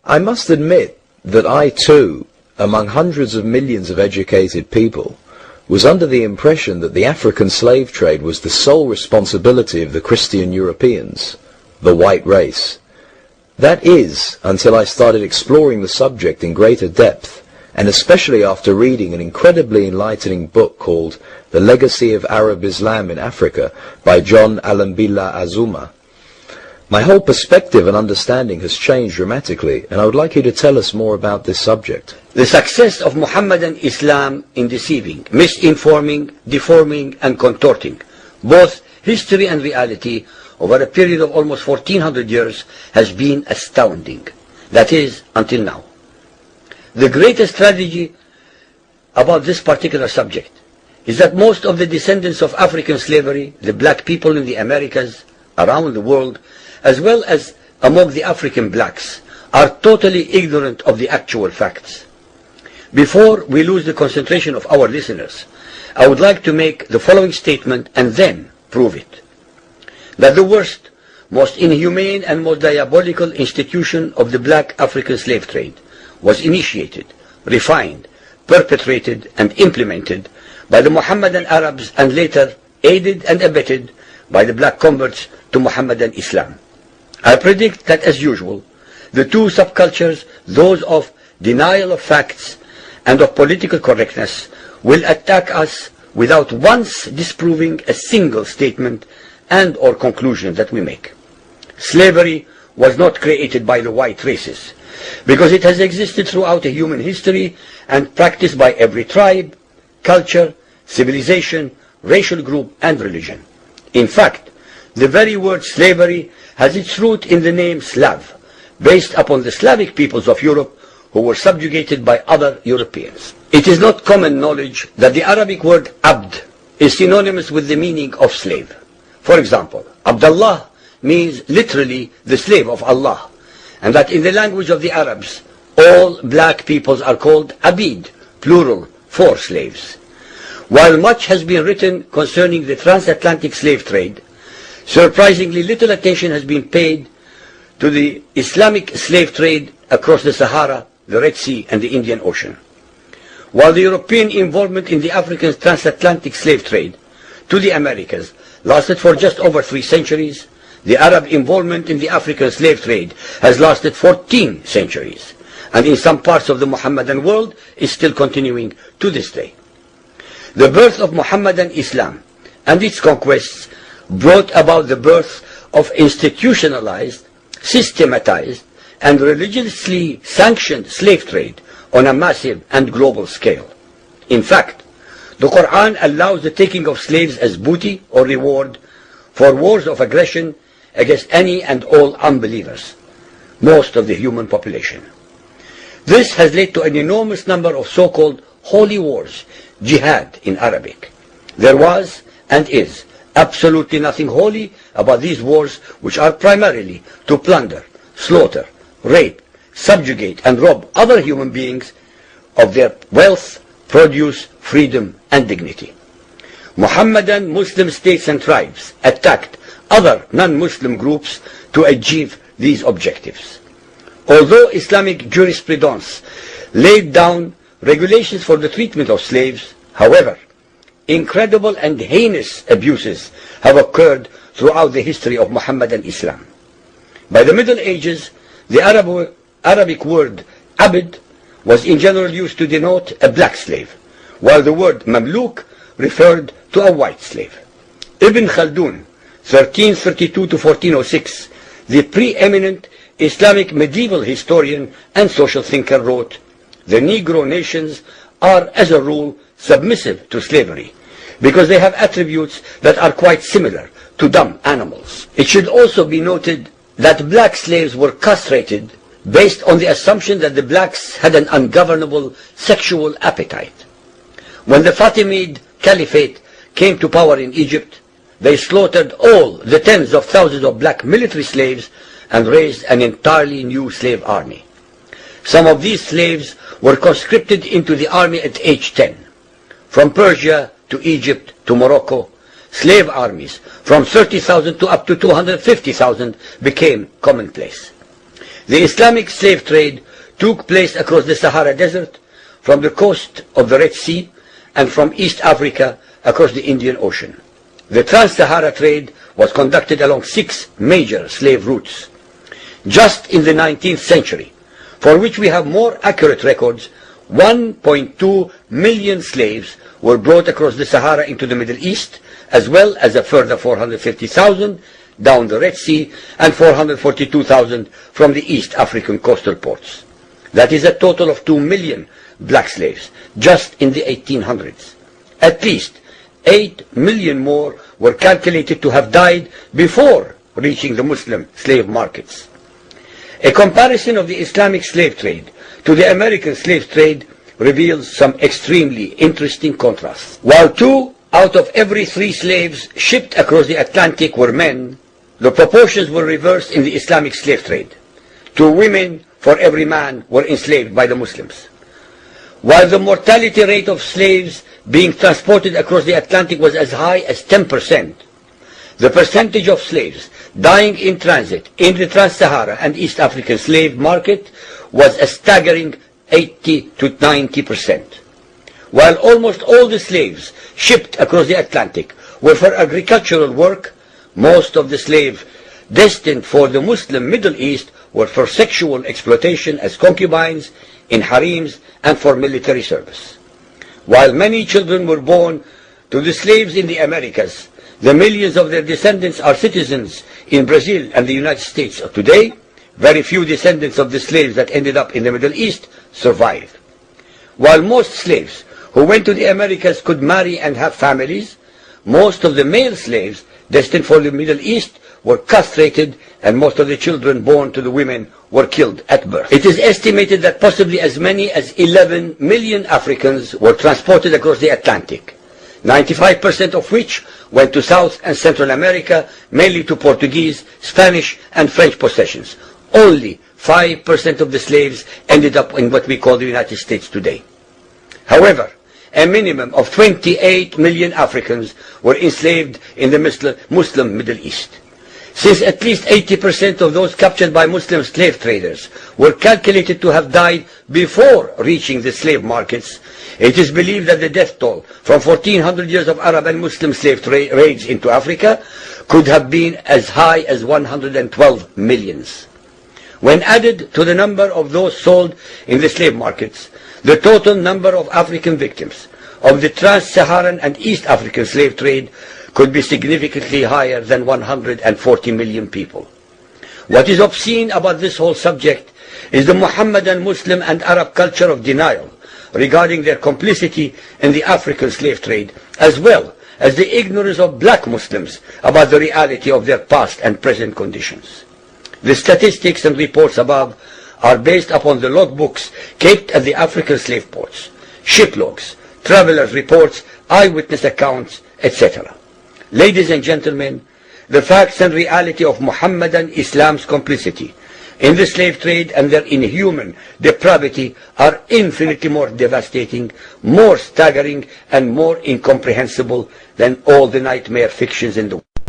I must admit that I too, among hundreds of millions of educated people, was under the impression that the African slave trade was the sole responsibility of the Christian Europeans, the white race. That is, until I started exploring the subject in greater depth, and especially after reading an incredibly enlightening book called The Legacy of Arab Islam in Africa by John Alambila Azuma. My whole perspective and understanding has changed dramatically, and I would like you to tell us more about this subject. The success of Muhammadan Islam in deceiving, misinforming, deforming, and contorting both history and reality over a period of almost 1400 years has been astounding. That is, until now. The greatest tragedy about this particular subject is that most of the descendants of African slavery, the black people in the Americas, around the world, as well as among the African blacks, are totally ignorant of the actual facts. Before we lose the concentration of our listeners, I would like to make the following statement and then prove it. That the worst, most inhumane and most diabolical institution of the black African slave trade was initiated, refined, perpetrated and implemented by the Mohammedan Arabs and later aided and abetted by the black converts to Mohammedan Islam. I predict that, as usual, the two subcultures, those of denial of facts and of political correctness, will attack us without once disproving a single statement and or conclusion that we make. Slavery was not created by the white races, because it has existed throughout human history and practiced by every tribe, culture, civilization, racial group and religion. In fact, the very word slavery has its root in the name Slav, based upon the Slavic peoples of Europe who were subjugated by other Europeans. It is not common knowledge that the Arabic word abd is synonymous with the meaning of slave. For example, Abdullah means literally the slave of Allah, and that in the language of the Arabs, all black peoples are called abid, plural, for slaves. While much has been written concerning the transatlantic slave trade, surprisingly little attention has been paid to the Islamic slave trade across the Sahara, the Red Sea and the Indian Ocean. While the European involvement in the African transatlantic slave trade to the Americas lasted for just over 3 centuries, the Arab involvement in the African slave trade has lasted 14 centuries, and in some parts of the Mohammedan world is still continuing to this day. The birth of Mohammedan Islam and its conquests brought about the birth of institutionalized, systematized, and religiously sanctioned slave trade on a massive and global scale. In fact, the Quran allows the taking of slaves as booty or reward for wars of aggression against any and all unbelievers, most of the human population. This has led to an enormous number of so-called holy wars, jihad in Arabic. There was and is absolutely nothing holy about these wars, which are primarily to plunder, slaughter, rape, subjugate and rob other human beings of their wealth, produce, freedom and dignity. Mohammedan Muslim states and tribes attacked other non-Muslim groups to achieve these objectives. Although Islamic jurisprudence laid down regulations for the treatment of slaves, however, incredible and heinous abuses have occurred throughout the history of Mohammedan Islam. By the Middle Ages, the Arabic word abd was in general used to denote a black slave, while the word mamluk referred to a white slave. Ibn Khaldun, 1332 to 1406, the preeminent Islamic medieval historian and social thinker, wrote, "The Negro nations are, as a rule, submissive to slavery, because they have attributes that are quite similar to dumb animals." It should also be noted that black slaves were castrated based on the assumption that the blacks had an ungovernable sexual appetite. When the Fatimid Caliphate came to power in Egypt, they slaughtered all the tens of thousands of black military slaves and raised an entirely new slave army. Some of these slaves were conscripted into the army at age 10. From Persia to Egypt to Morocco, slave armies from 30,000 to up to 250,000 became commonplace. The Islamic slave trade took place across the Sahara Desert, from the coast of the Red Sea, and from East Africa across the Indian Ocean. The Trans-Sahara trade was conducted along 6 major slave routes. Just in the 19th century, for which we have more accurate records, 1.2 million slaves were brought across the Sahara into the Middle East, as well as a further 450,000 down the Red Sea and 442,000 from the East African coastal ports. That is a total of 2 million black slaves just in the 1800s. At least 8 million more were calculated to have died before reaching the Muslim slave markets. A comparison of the Islamic slave trade to the American slave trade reveals some extremely interesting contrasts. While 2 out of every 3 slaves shipped across the Atlantic were men, the proportions were reversed in the Islamic slave trade. 2 women for every man were enslaved by the Muslims. While the mortality rate of slaves being transported across the Atlantic was as high as 10%, the percentage of slaves dying in transit in the Trans-Sahara and East African slave market was a staggering 80 to 90%. While almost all the slaves shipped across the Atlantic were for agricultural work, most of the slaves destined for the Muslim Middle East were for sexual exploitation as concubines, in harems, and for military service. While many children were born to the slaves in the Americas, the millions of their descendants are citizens in Brazil and the United States of today. Very few descendants of the slaves that ended up in the Middle East survived. While most slaves who went to the Americas could marry and have families, most of the male slaves destined for the Middle East were castrated, and most of the children born to the women were killed at birth. It is estimated that possibly as many as 11 million Africans were transported across the Atlantic, 95% of which went to South and Central America, mainly to Portuguese, Spanish, and French possessions. Only 5% of the slaves ended up in what we call the United States today. However, a minimum of 28 million Africans were enslaved in the Muslim Middle East. Since at least 80% of those captured by Muslim slave traders were calculated to have died before reaching the slave markets, it is believed that the death toll from 1400 years of Arab and Muslim slave raids into Africa could have been as high as 112 millions. When added to the number of those sold in the slave markets, the total number of African victims of the Trans-Saharan and East African slave trade could be significantly higher than 140 million people. What is obscene about this whole subject is the Muhammadan, Muslim, and Arab culture of denial regarding their complicity in the African slave trade, as well as the ignorance of black Muslims about the reality of their past and present conditions. The statistics and reports above are based upon the logbooks kept at the African slave ports, ship logs, travelers' reports, eyewitness accounts, etc. Ladies and gentlemen, the facts and reality of Muhammadan Islam's complicity in the slave trade and their inhuman depravity are infinitely more devastating, more staggering, and more incomprehensible than all the nightmare fictions in the world.